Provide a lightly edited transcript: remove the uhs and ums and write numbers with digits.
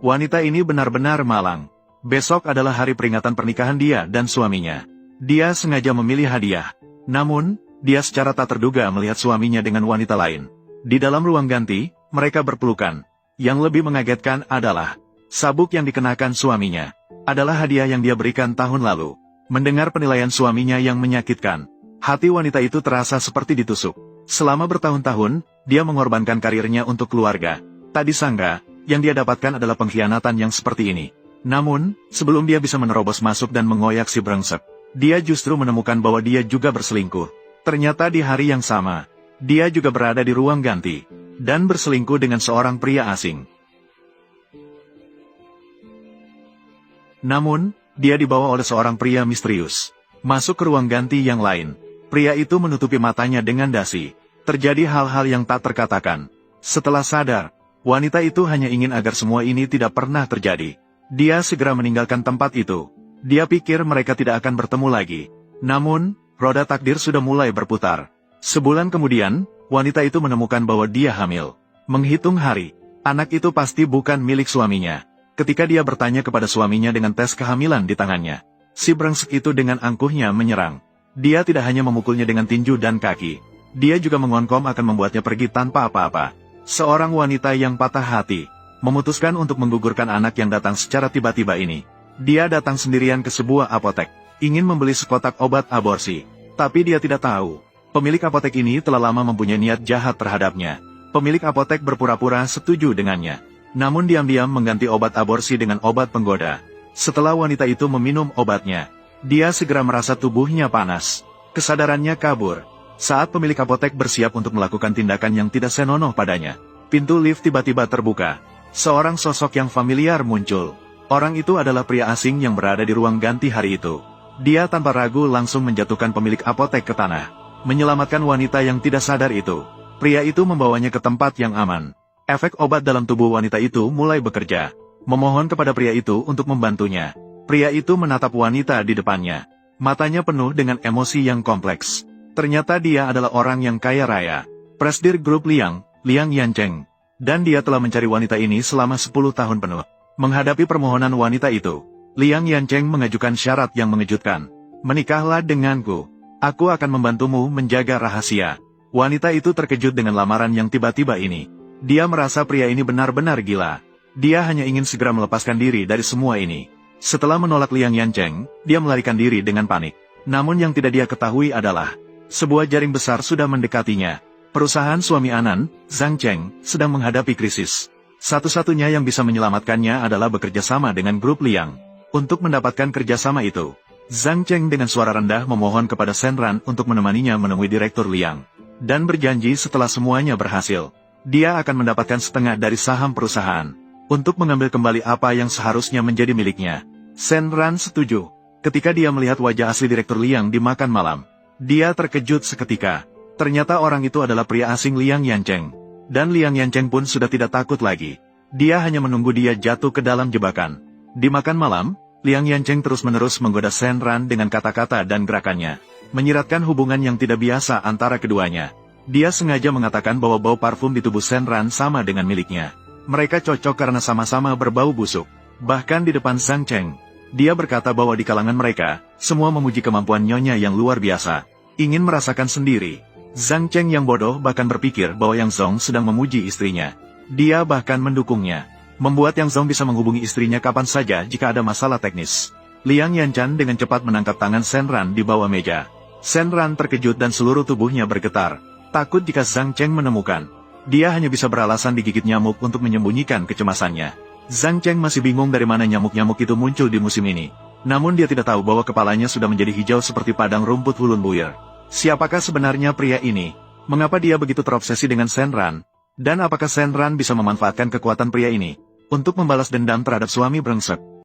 Wanita ini benar-benar malang. Besok adalah hari peringatan pernikahan dia dan suaminya. Dia sengaja memilih hadiah. Namun, dia secara tak terduga melihat suaminya dengan wanita lain. Di dalam ruang ganti, mereka berpelukan. Yang lebih mengagetkan adalah, sabuk yang dikenakan suaminya adalah hadiah yang dia berikan tahun lalu. Mendengar penilaian suaminya yang menyakitkan, hati wanita itu terasa seperti ditusuk. Selama bertahun-tahun, dia mengorbankan karirnya untuk keluarga. Tak disangka, yang dia dapatkan adalah pengkhianatan yang seperti ini. Namun, sebelum dia bisa menerobos masuk dan mengoyak si brengsek, dia justru menemukan bahwa dia juga berselingkuh. Ternyata di hari yang sama, dia juga berada di ruang ganti, dan berselingkuh dengan seorang pria asing. Namun, dia dibawa oleh seorang pria misterius. Masuk ke ruang ganti yang lain, pria itu menutupi matanya dengan dasi. Terjadi hal-hal yang tak terkatakan. Setelah sadar, wanita itu hanya ingin agar semua ini tidak pernah terjadi. Dia segera meninggalkan tempat itu. Dia pikir mereka tidak akan bertemu lagi. Namun, roda takdir sudah mulai berputar. Sebulan kemudian, wanita itu menemukan bahwa dia hamil. Menghitung hari, anak itu pasti bukan milik suaminya. Ketika dia bertanya kepada suaminya dengan tes kehamilan di tangannya, si brengsek itu dengan angkuhnya menyerang. Dia tidak hanya memukulnya dengan tinju dan kaki. Dia juga mengonkom akan membuatnya pergi tanpa apa-apa. Seorang wanita yang patah hati, memutuskan untuk menggugurkan anak yang datang secara tiba-tiba ini. Dia datang sendirian ke sebuah apotek, ingin membeli sekotak obat aborsi. Tapi dia tidak tahu, pemilik apotek ini telah lama mempunyai niat jahat terhadapnya. Pemilik apotek berpura-pura setuju dengannya. Namun diam-diam mengganti obat aborsi dengan obat penggoda. Setelah wanita itu meminum obatnya, dia segera merasa tubuhnya panas. Kesadarannya kabur. Saat pemilik apotek bersiap untuk melakukan tindakan yang tidak senonoh padanya, pintu lift tiba-tiba terbuka. Seorang sosok yang familiar muncul. Orang itu adalah pria asing yang berada di ruang ganti hari itu. Dia tanpa ragu langsung menjatuhkan pemilik apotek ke tanah. Menyelamatkan wanita yang tidak sadar itu, pria itu membawanya ke tempat yang aman. Efek obat dalam tubuh wanita itu mulai bekerja, memohon kepada pria itu untuk membantunya. Pria itu menatap wanita di depannya. Matanya penuh dengan emosi yang kompleks. Ternyata dia adalah orang yang kaya raya, presidir grup Liang Yancheng. Dan dia telah mencari wanita ini selama 10 tahun penuh. Menghadapi permohonan wanita itu, Liang Yancheng mengajukan syarat yang mengejutkan. Menikahlah denganku. Aku akan membantumu menjaga rahasia. Wanita itu terkejut dengan lamaran yang tiba-tiba ini. Dia merasa pria ini benar-benar gila. Dia hanya ingin segera melepaskan diri dari semua ini. Setelah menolak Liang Yancheng, dia melarikan diri dengan panik. Namun yang tidak dia ketahui adalah, sebuah jaring besar sudah mendekatinya. Perusahaan suami Anan, Zhang Cheng, sedang menghadapi krisis. Satu-satunya yang bisa menyelamatkannya adalah bekerja sama dengan grup Liang. Untuk mendapatkan kerjasama itu, Zhang Cheng dengan suara rendah memohon kepada Shen Ran untuk menemaninya menemui Direktur Liang. Dan berjanji setelah semuanya berhasil, dia akan mendapatkan setengah dari saham perusahaan, untuk mengambil kembali apa yang seharusnya menjadi miliknya. Shen Ran setuju. Ketika dia melihat wajah asli Direktur Liang di makan malam, dia terkejut seketika. Ternyata orang itu adalah pria asing Liang Yancheng. Dan Liang Yancheng pun sudah tidak takut lagi. Dia hanya menunggu dia jatuh ke dalam jebakan. Di makan malam, Liang Yancheng terus-menerus menggoda Shen Ran dengan kata-kata dan gerakannya, menyiratkan hubungan yang tidak biasa antara keduanya. Dia sengaja mengatakan bahwa bau parfum di tubuh Shen Ran sama dengan miliknya. Mereka cocok karena sama-sama berbau busuk. Bahkan di depan Zhang Cheng, dia berkata bahwa di kalangan mereka, semua memuji kemampuan nyonya yang luar biasa. Ingin merasakan sendiri. Zhang Cheng yang bodoh bahkan berpikir bahwa Yang Zong sedang memuji istrinya. Dia bahkan mendukungnya, membuat Yang Zong bisa menghubungi istrinya kapan saja jika ada masalah teknis. Liang Yanchan dengan cepat menangkap tangan Shen Ran di bawah meja. Shen Ran terkejut dan seluruh tubuhnya bergetar. Takut jika Zhang Cheng menemukan. Dia hanya bisa beralasan digigit nyamuk untuk menyembunyikan kecemasannya. Zhang Cheng masih bingung dari mana nyamuk-nyamuk itu muncul di musim ini. Namun dia tidak tahu bahwa kepalanya sudah menjadi hijau seperti padang rumput hulun buyur. Siapakah sebenarnya pria ini? Mengapa dia begitu terobsesi dengan Shen Ran? Dan apakah Shen Ran bisa memanfaatkan kekuatan pria ini untuk membalas dendam terhadap suami brengsek?